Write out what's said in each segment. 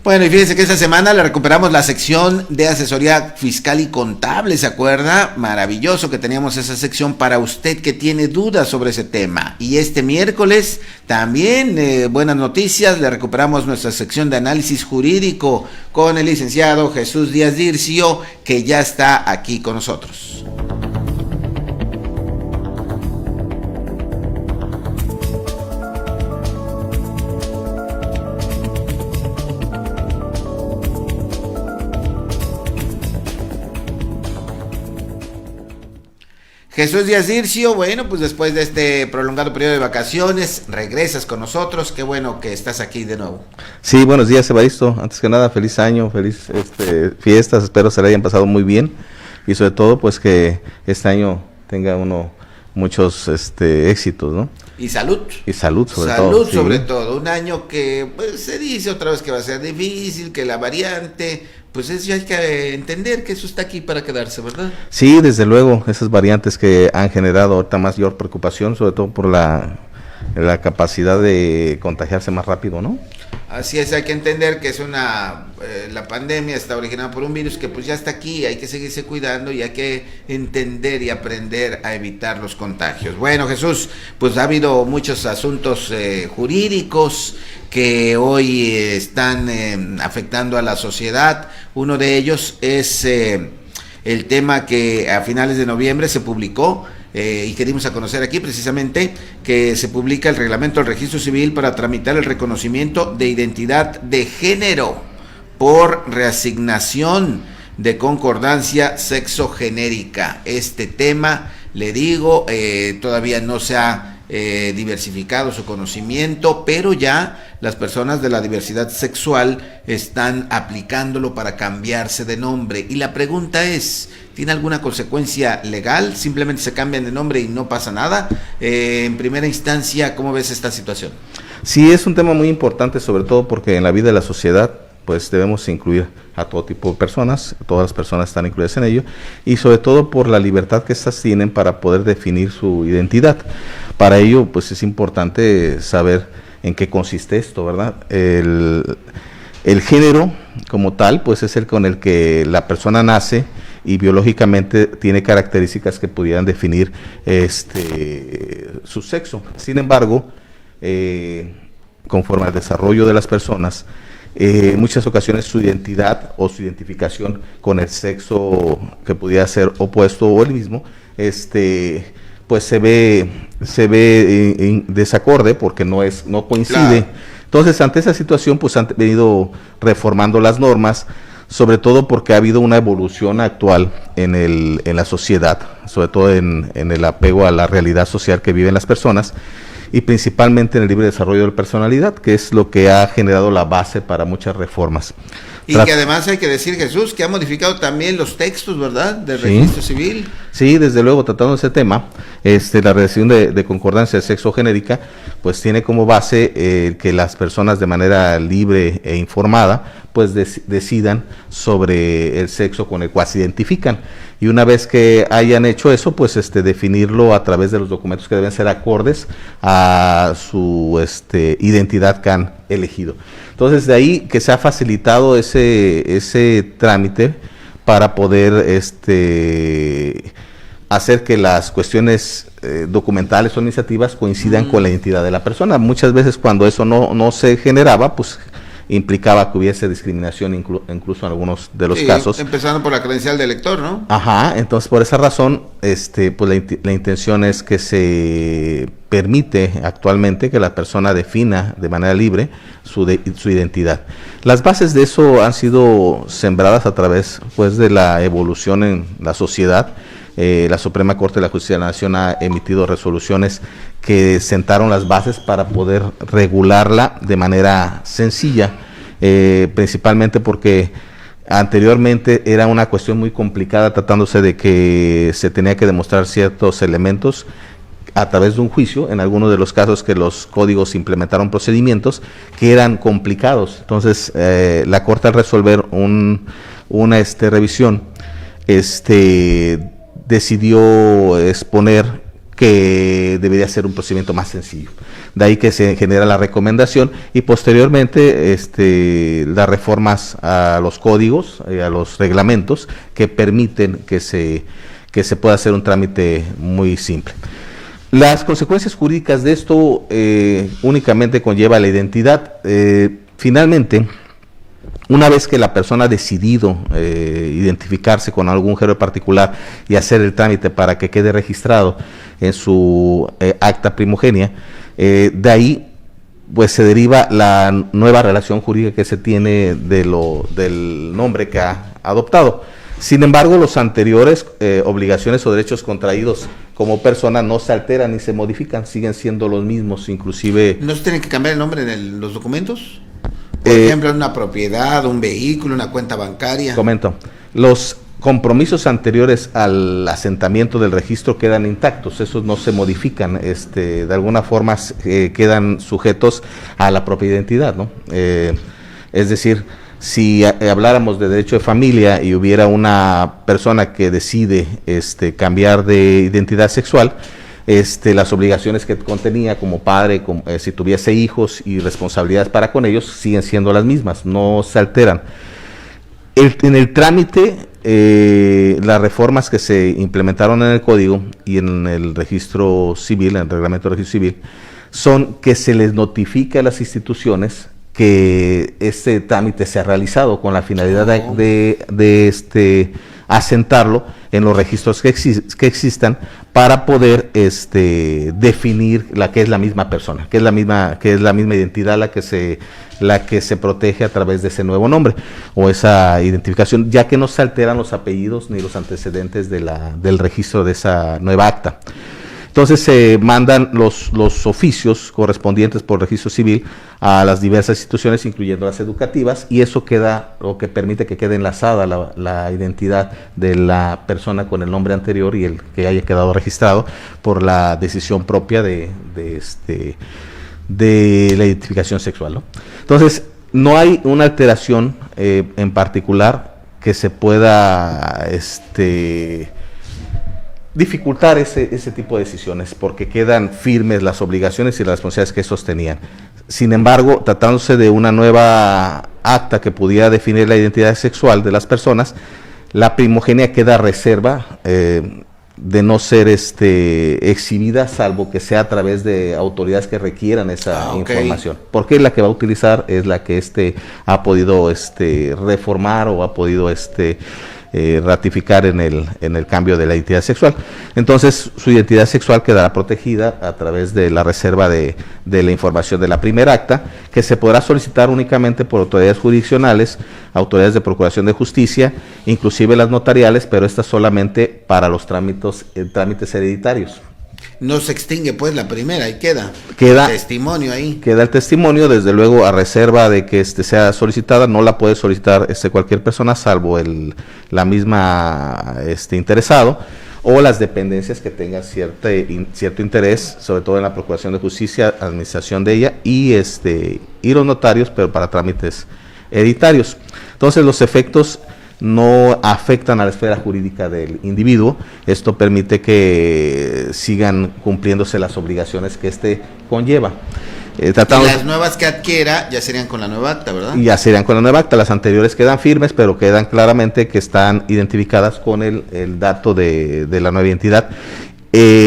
Bueno, y fíjense que esta semana le recuperamos la sección de asesoría fiscal y contable, ¿se acuerda? Maravilloso que teníamos esa sección para usted que tiene dudas sobre ese tema. Y este miércoles también, buenas noticias, le recuperamos nuestra sección de análisis jurídico con el licenciado Jesús Díaz Dircio, que ya está aquí con nosotros. Jesús Díaz Dircio, bueno, pues después de este prolongado periodo de vacaciones, regresas con nosotros, qué bueno que estás aquí de nuevo. Sí, buenos días, Evaristo. Antes que nada, feliz año, feliz fiestas, espero se le hayan pasado muy bien y sobre todo, pues que este año tenga uno muchos éxitos, ¿no? Y salud. Y salud sobre todo. Salud sobre todo, un año que pues se dice otra vez que va a ser difícil, que la variante, pues eso hay que entender que eso está aquí para quedarse, ¿verdad? Sí, desde luego, esas variantes que han generado ahorita mayor preocupación, sobre todo por la capacidad de contagiarse más rápido, ¿no? Así es, hay que entender que es la pandemia está originada por un virus que pues ya está aquí, hay que seguirse cuidando y hay que entender y aprender a evitar los contagios. Bueno, Jesús, pues ha habido muchos asuntos jurídicos que hoy están afectando a la sociedad. Uno de ellos es el tema que a finales de noviembre se publicó y querimos a conocer aquí precisamente que se publica el reglamento del registro civil para tramitar el reconocimiento de identidad de género por reasignación de concordancia sexogenérica. Este tema, le digo, todavía no se ha diversificado su conocimiento, pero ya las personas de la diversidad sexual están aplicándolo para cambiarse de nombre. Y la pregunta es, ¿tiene alguna consecuencia legal? ¿Simplemente se cambian de nombre y no pasa nada? En primera instancia, ¿cómo ves esta situación? Sí, es un tema muy importante, sobre todo porque en la vida de la sociedad pues debemos incluir a todo tipo de personas, todas las personas están incluidas en ello, y sobre todo por la libertad que éstas tienen para poder definir su identidad. Para ello, pues es importante saber en qué consiste esto, ¿verdad? El género como tal, pues es el con el que la persona nace y biológicamente tiene características que pudieran definir su sexo. Sin embargo, conforme al desarrollo de las personas, en muchas ocasiones su identidad o su identificación con el sexo que pudiera ser opuesto o el mismo, pues se ve en desacorde porque no coincide. Claro. Entonces, ante esa situación, pues han venido reformando las normas, sobre todo porque ha habido una evolución actual en la sociedad, sobre todo en el apego a la realidad social que viven las personas, y principalmente en el libre desarrollo de la personalidad, que es lo que ha generado la base para muchas reformas. Y que además hay que decir, Jesús, que ha modificado también los textos, ¿verdad?, del registro civil. Sí, desde luego, tratando ese tema, la redacción de concordancia sexogenérica, pues tiene como base que las personas de manera libre e informada, pues decidan sobre el sexo con el cual se identifican. Y una vez que hayan hecho eso, pues definirlo a través de los documentos que deben ser acordes a su identidad que han elegido. Entonces, de ahí que se ha facilitado ese trámite para poder hacer que las cuestiones documentales o administrativas coincidan con la identidad de la persona. Muchas veces cuando eso no se generaba, pues implicaba que hubiese discriminación incluso en algunos de los casos. Empezando por la credencial de elector, ¿no? Ajá, entonces por esa razón, pues la intención es que se permite actualmente que la persona defina de manera libre su identidad. Las bases de eso han sido sembradas a través, pues, de la evolución en la sociedad. La Suprema Corte de la Justicia de la Nación ha emitido resoluciones que sentaron las bases para poder regularla de manera sencilla, principalmente porque anteriormente era una cuestión muy complicada, tratándose de que se tenía que demostrar ciertos elementos a través de un juicio, en algunos de los casos que los códigos implementaron procedimientos que eran complicados. Entonces, la Corte, al resolver una revisión, decidió exponer que debería ser un procedimiento más sencillo. De ahí que se genera la recomendación y posteriormente las reformas a los códigos, a los reglamentos que permiten que se pueda hacer un trámite muy simple. Las consecuencias jurídicas de esto únicamente conlleva la identidad. Finalmente, una vez que la persona ha decidido identificarse con algún género particular y hacer el trámite para que quede registrado en su acta primogénea, de ahí pues se deriva la nueva relación jurídica que se tiene del nombre que ha adoptado. Sin embargo, los anteriores obligaciones o derechos contraídos como persona no se alteran ni se modifican, siguen siendo los mismos, inclusive... ¿No se tiene que cambiar el nombre en los documentos? Por ejemplo, una propiedad, un vehículo, una cuenta bancaria. Comento, los compromisos anteriores al asentamiento del registro quedan intactos, esos no se modifican, de alguna forma quedan sujetos a la propia identidad, ¿no? Es decir, si habláramos de derecho de familia y hubiera una persona que decide cambiar de identidad sexual, las obligaciones que contenía como padre, si tuviese hijos y responsabilidades para con ellos, siguen siendo las mismas, no se alteran. En el trámite, las reformas que se implementaron en el Código y en el registro civil, en el reglamento de registro civil, son que se les notifica a las instituciones que este trámite se ha realizado con la finalidad de asentarlo en los registros que existan para poder definir la que es la misma persona, que es la misma identidad la que se protege a través de ese nuevo nombre o esa identificación, ya que no se alteran los apellidos ni los antecedentes del registro de esa nueva acta. Entonces se mandan los oficios correspondientes por registro civil a las diversas instituciones, incluyendo las educativas, y eso queda, lo que permite que quede enlazada la identidad de la persona con el nombre anterior y el que haya quedado registrado por la decisión propia de la identificación sexual, ¿no? Entonces, no hay una alteración en particular que se pueda dificultar ese tipo de decisiones, porque quedan firmes las obligaciones y las responsabilidades que estos tenían. Sin embargo, tratándose de una nueva acta que pudiera definir la identidad sexual de las personas, la primogenia queda a reserva de no ser exhibida, salvo que sea a través de autoridades que requieran esa información, porque la que va a utilizar es la que ha podido reformar o ha podido ratificar en el cambio de la identidad sexual. Entonces su identidad sexual quedará protegida a través de la reserva de la información de la primera acta, que se podrá solicitar únicamente por autoridades jurisdiccionales, autoridades de procuración de justicia, inclusive las notariales, pero estas solamente para los trámites hereditarios. No se extingue pues la primera, y queda testimonio ahí. Queda el testimonio, desde luego, a reserva de que sea solicitada. No la puede solicitar cualquier persona, salvo la misma interesado, o las dependencias que tengan cierto interés, sobre todo en la procuración de justicia, administración de ella, y los notarios, pero para trámites hereditarios. Entonces los efectos no afectan a la esfera jurídica del individuo. Esto permite que sigan cumpliéndose las obligaciones que conlleva. Y las nuevas que adquiera ya serían con la nueva acta, ¿verdad? Ya serían con la nueva acta. Las anteriores quedan firmes, pero quedan claramente que están identificadas con el dato de la nueva identidad.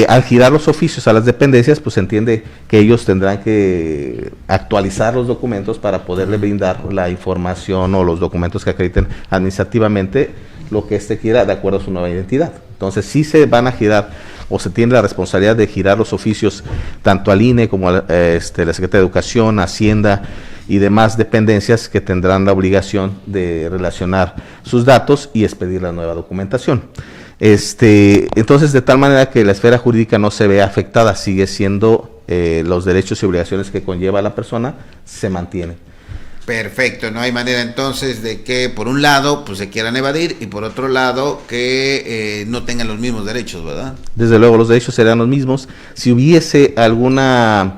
Al girar los oficios a las dependencias, pues se entiende que ellos tendrán que actualizar los documentos para poderle brindar la información o los documentos que acrediten administrativamente lo que quiera de acuerdo a su nueva identidad. Entonces sí se van a girar, o se tiene la responsabilidad de girar los oficios tanto al INE como a la Secretaría de Educación, Hacienda y demás dependencias, que tendrán la obligación de relacionar sus datos y expedir la nueva documentación. Entonces, de tal manera que la esfera jurídica no se ve afectada, sigue siendo los derechos y obligaciones que conlleva la persona, se mantienen. Perfecto, no hay manera entonces de que por un lado pues se quieran evadir y por otro lado que no tengan los mismos derechos, ¿verdad? Desde luego los derechos serán los mismos. Si hubiese alguna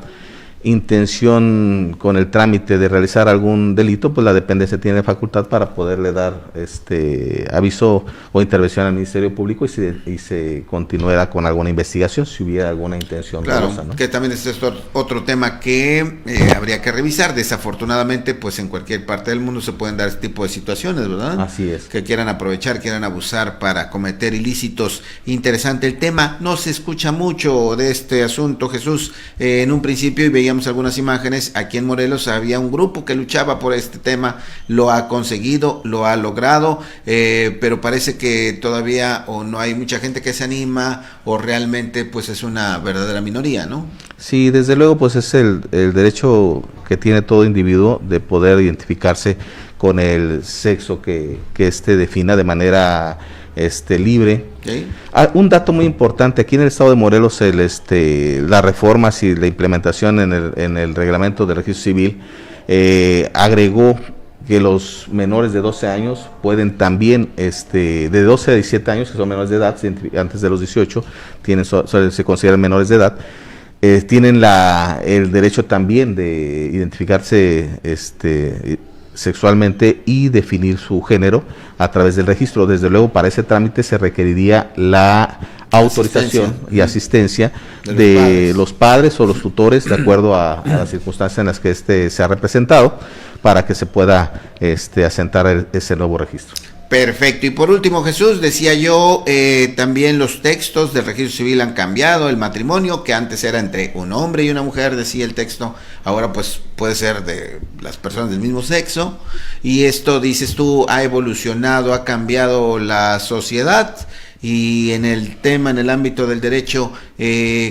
intención con el trámite de realizar algún delito, pues la dependencia tiene facultad para poderle dar aviso o intervención al Ministerio Público y se continuara con alguna investigación si hubiera alguna intención dolosa, ¿no? Que también este es otro tema que habría que revisar. Desafortunadamente, pues en cualquier parte del mundo se pueden dar este tipo de situaciones, ¿verdad? Así es. Que quieran aprovechar, quieran abusar para cometer ilícitos. Interesante el tema, no se escucha mucho de este asunto, Jesús. En un principio, y veíamos algunas imágenes, aquí en Morelos había un grupo que luchaba por este tema, lo ha conseguido, lo ha logrado, pero parece que todavía o no hay mucha gente que se anima o realmente pues es una verdadera minoría, ¿no? Sí, desde luego pues es el derecho que tiene todo individuo de poder identificarse con el sexo que defina de manera libre. ¿Okay? Un dato muy importante, aquí en el estado de Morelos las reformas y la implementación en el reglamento del registro civil agregó que los menores de 12 años pueden también, de 12 a 17 años, que son menores de edad, antes de los 18, se consideran menores de edad, tienen el derecho también de identificarse sexualmente y definir su género a través del registro. Desde luego, para ese trámite se requeriría la autorización y asistencia de los padres o los tutores, de acuerdo a las circunstancias en las que se ha representado, para que se pueda asentar ese nuevo registro. Perfecto. Y por último, Jesús, decía yo, también los textos del registro civil han cambiado. El matrimonio, que antes era entre un hombre y una mujer, decía el texto, ahora pues puede ser de las personas del mismo sexo. Y esto, dices tú, ha evolucionado, ha cambiado la sociedad. Y en el tema, en el ámbito del derecho,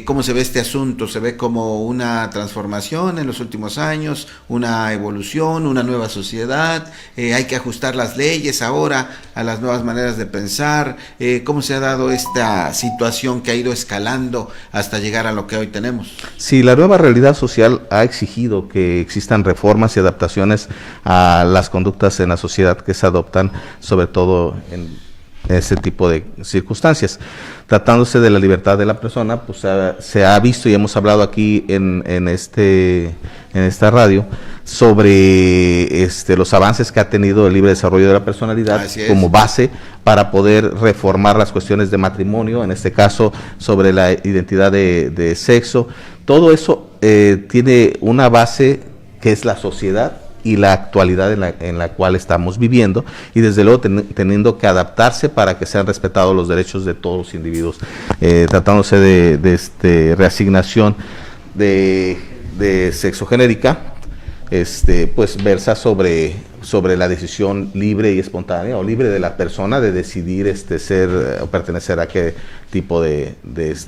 ¿cómo se ve este asunto? ¿Se ve como una transformación en los últimos años, una evolución, una nueva sociedad? ¿Hay que ajustar las leyes ahora a las nuevas maneras de pensar? ¿Cómo se ha dado esta situación que ha ido escalando hasta llegar a lo que hoy tenemos? Sí, la nueva realidad social ha exigido que existan reformas y adaptaciones a las conductas en la sociedad que se adoptan, sobre todo en ese tipo de circunstancias. Tratándose de la libertad de la persona, pues se ha visto y hemos hablado aquí en esta radio sobre los avances que ha tenido el libre desarrollo de la personalidad como base para poder reformar las cuestiones de matrimonio, en este caso sobre la identidad de sexo. Todo eso tiene una base que es la sociedad y la actualidad en la cual estamos viviendo, y desde luego teniendo que adaptarse para que sean respetados los derechos de todos los individuos. Tratándose de reasignación de sexogenérica, pues versa sobre la decisión libre y espontánea o libre de la persona de decidir ser o pertenecer a qué tipo de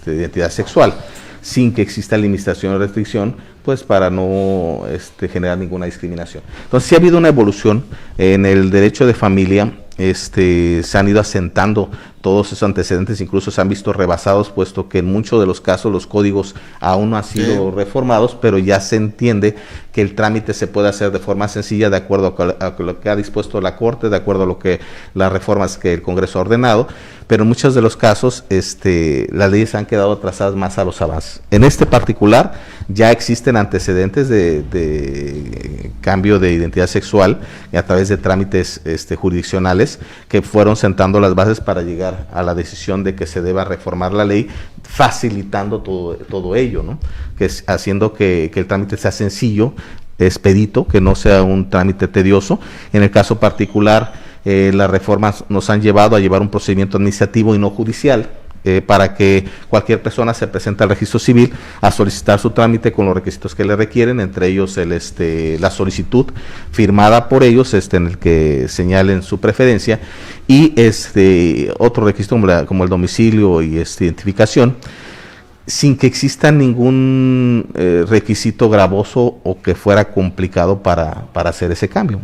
identidad sexual, sin que exista limitación o restricción, pues para no generar ninguna discriminación. Entonces sí ha habido una evolución en el derecho de familia. Se han ido asentando todos esos antecedentes, incluso se han visto rebasados, puesto que en muchos de los casos los códigos aún no han sido reformados, pero ya se entiende que el trámite se puede hacer de forma sencilla, de acuerdo a lo que ha dispuesto la Corte, de acuerdo a lo que las reformas que el Congreso ha ordenado, pero en muchos de los casos las leyes han quedado atrasadas más a los avances. En este particular ya existen antecedentes de cambio de identidad sexual a través de trámites jurisdiccionales que fueron sentando las bases para llegar a la decisión de que se deba reformar la ley, facilitando todo ello, ¿no? Que es haciendo que el trámite sea sencillo, expedito, que no sea un trámite tedioso. En el caso particular, las reformas nos han llevado a llevar un procedimiento administrativo y no judicial, para que cualquier persona se presente al registro civil a solicitar su trámite con los requisitos que le requieren, entre ellos la solicitud firmada por ellos, en el que señalen su preferencia, y otro requisito como el domicilio y identificación, sin que exista ningún requisito gravoso o que fuera complicado para hacer ese cambio.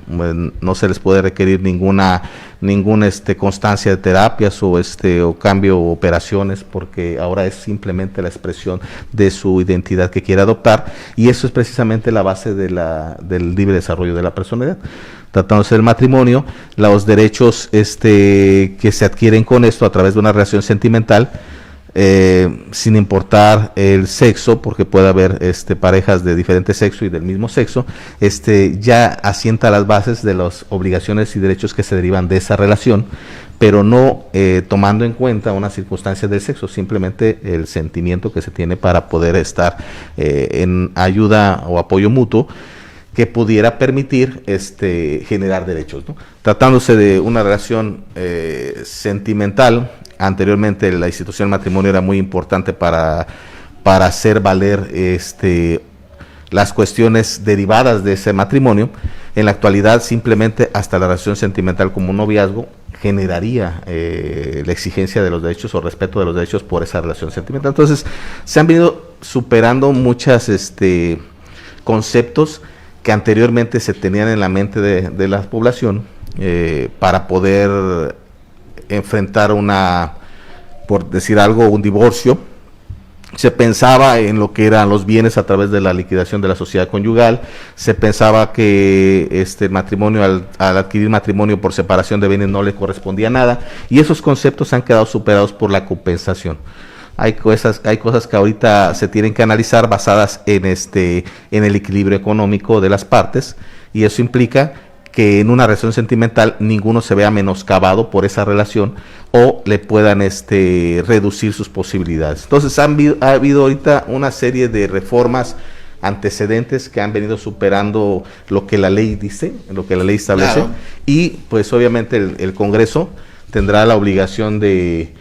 No se les puede requerir ninguna constancia de terapias o cambio o operaciones, porque ahora es simplemente la expresión de su identidad que quiere adoptar, y eso es precisamente la base del libre desarrollo de la personalidad. Tratándose del matrimonio, los derechos que se adquieren con esto a través de una relación sentimental sin importar el sexo, porque puede haber parejas de diferente sexo y del mismo sexo, ya asienta las bases de las obligaciones y derechos que se derivan de esa relación, pero no tomando en cuenta una circunstancia del sexo, simplemente el sentimiento que se tiene para poder estar en ayuda o apoyo mutuo que pudiera permitir generar derechos, ¿no? Tratándose de una relación sentimental, anteriormente la institución del matrimonio era muy importante para hacer valer las cuestiones derivadas de ese matrimonio. En la actualidad simplemente hasta la relación sentimental como un noviazgo generaría la exigencia de los derechos o respeto de los derechos por esa relación sentimental. Entonces se han venido superando muchas conceptos que anteriormente se tenían en la mente de la población para poder enfrentar por decir algo, un divorcio. Se pensaba en lo que eran los bienes a través de la liquidación de la sociedad conyugal, se pensaba que el matrimonio, al adquirir matrimonio por separación de bienes no le correspondía nada, y esos conceptos han quedado superados por la compensación. Hay cosas que ahorita se tienen que analizar basadas en el equilibrio económico de las partes, y eso implica que en una relación sentimental ninguno se vea menoscabado por esa relación o le puedan reducir sus posibilidades. Entonces ha habido ahorita una serie de reformas antecedentes que han venido superando lo que la ley dice, lo que la ley establece, claro. Y pues obviamente el Congreso tendrá la obligación de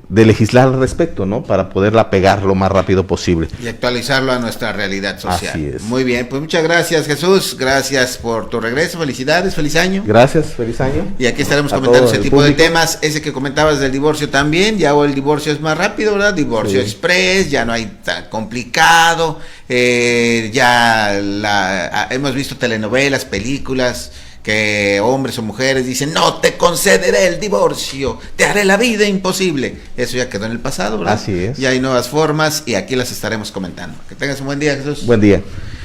legislar al respecto, ¿no? Para poderla pegar lo más rápido posible. Y actualizarlo a nuestra realidad social. Así es. Muy bien, pues muchas gracias, Jesús. Gracias por tu regreso. Felicidades, feliz año. Gracias, feliz año. Y aquí estaremos comentando ese tipo de temas. Ese que comentabas del divorcio también, ya el divorcio es más rápido, ¿verdad? Divorcio express, ya no hay tan complicado. Hemos visto telenovelas, películas, que hombres o mujeres dicen, no te concederé el divorcio, te haré la vida imposible. Eso ya quedó en el pasado, ¿verdad? Así es. Ya hay nuevas formas y aquí las estaremos comentando. Que tengas un buen día, Jesús. Buen día.